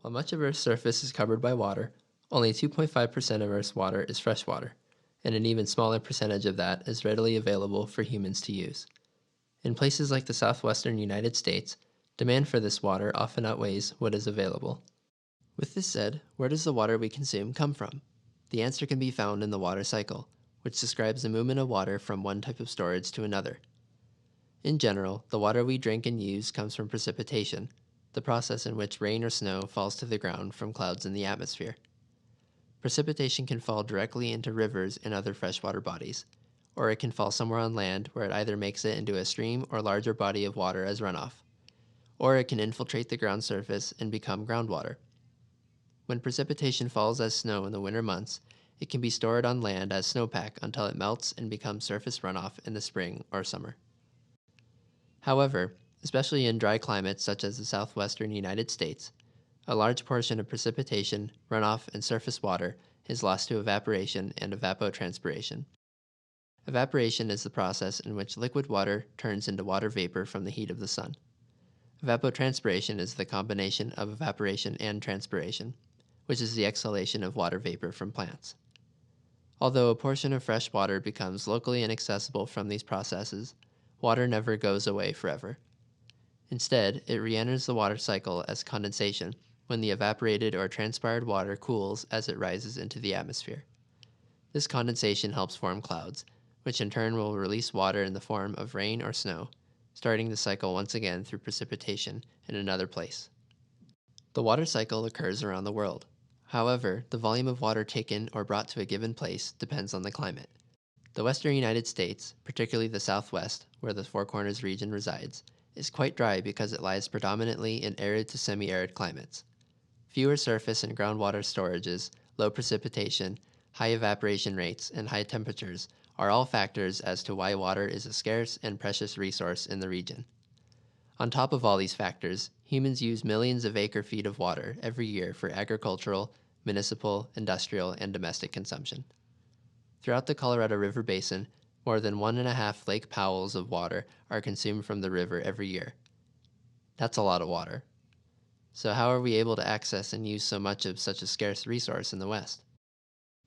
While much of Earth's surface is covered by water, only 2.5% of Earth's water is fresh water, and an even smaller percentage of that is readily available for humans to use. In places like the southwestern United States, demand for this water often outweighs what is available. With this said, where does the water we consume come from? The answer can be found in the water cycle, which describes the movement of water from one type of storage to another. In general, the water we drink and use comes from precipitation, the process in which rain or snow falls to the ground from clouds in the atmosphere. Precipitation can fall directly into rivers and other freshwater bodies, or it can fall somewhere on land where it either makes it into a stream or larger body of water as runoff, or it can infiltrate the ground surface and become groundwater. When precipitation falls as snow in the winter months, it can be stored on land as snowpack until it melts and becomes surface runoff in the spring or summer. However, especially in dry climates such as the southwestern United States, a large portion of precipitation, runoff, and surface water is lost to evaporation and evapotranspiration. Evaporation is the process in which liquid water turns into water vapor from the heat of the sun. Evapotranspiration is the combination of evaporation and transpiration, which is the exhalation of water vapor from plants. Although a portion of fresh water becomes locally inaccessible from these processes, water never goes away forever. Instead, it re-enters the water cycle as condensation when the evaporated or transpired water cools as it rises into the atmosphere. This condensation helps form clouds, which in turn will release water in the form of rain or snow, starting the cycle once again through precipitation in another place. The water cycle occurs around the world. However, the volume of water taken or brought to a given place depends on the climate. The western United States, particularly the southwest, where the Four Corners region resides, is quite dry because it lies predominantly in arid to semi-arid climates. Fewer surface and groundwater storages, low precipitation, high evaporation rates, and high temperatures are all factors as to why water is a scarce and precious resource in the region. On top of all these factors, humans use millions of acre-feet of water every year for agricultural, municipal, industrial, and domestic consumption. Throughout the Colorado River Basin, more than 1.5 Lake Powells of water are consumed from the river every year. That's a lot of water. So how are we able to access and use so much of such a scarce resource in the West?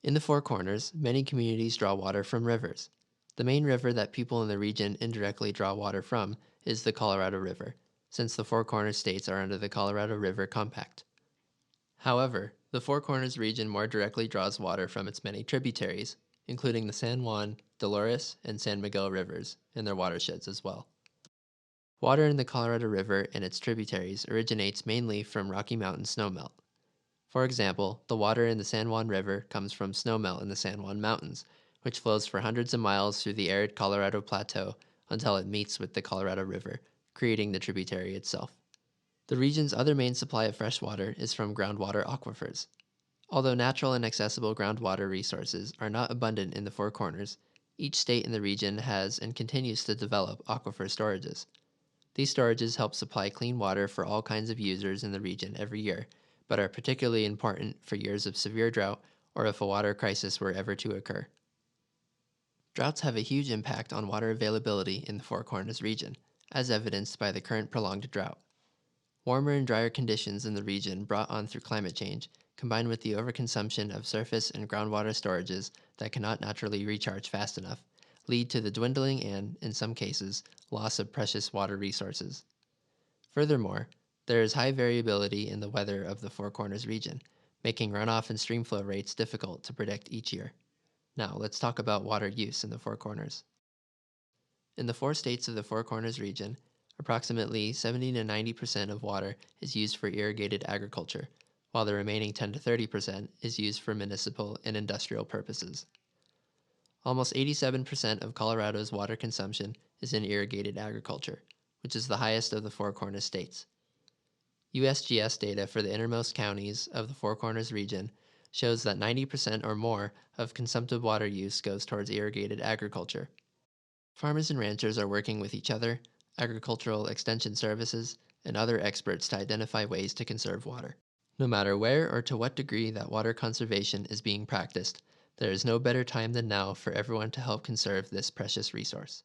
In the Four Corners, many communities draw water from rivers. The main river that people in the region indirectly draw water from is the Colorado River, since the Four Corners states are under the Colorado River Compact. However, the Four Corners region more directly draws water from its many tributaries, including the San Juan, Dolores, and San Miguel rivers, and their watersheds as well. Water in the Colorado River and its tributaries originates mainly from Rocky Mountain snowmelt. For example, the water in the San Juan River comes from snowmelt in the San Juan Mountains, which flows for hundreds of miles through the arid Colorado Plateau until it meets with the Colorado River, creating the tributary itself. The region's other main supply of fresh water is from groundwater aquifers. Although natural and accessible groundwater resources are not abundant in the Four Corners, each state in the region has and continues to develop aquifer storages. These storages help supply clean water for all kinds of users in the region every year, but are particularly important for years of severe drought or if a water crisis were ever to occur. Droughts have a huge impact on water availability in the Four Corners region, as evidenced by the current prolonged drought. Warmer and drier conditions in the region brought on through climate change, combined with the overconsumption of surface and groundwater storages that cannot naturally recharge fast enough, lead to the dwindling and, in some cases, loss of precious water resources. Furthermore, there is high variability in the weather of the Four Corners region, making runoff and streamflow rates difficult to predict each year. Now, let's talk about water use in the Four Corners. In the four states of the Four Corners region, approximately 70 to 90% of water is used for irrigated agriculture, while the remaining 10 to 30% is used for municipal and industrial purposes. Almost 87% of Colorado's water consumption is in irrigated agriculture, which is the highest of the Four Corners states. USGS data for the innermost counties of the Four Corners region shows that 90% or more of consumptive water use goes towards irrigated agriculture. Farmers and ranchers are working with each other, agricultural extension services, and other experts to identify ways to conserve water. No matter where or to what degree that water conservation is being practiced, there is no better time than now for everyone to help conserve this precious resource.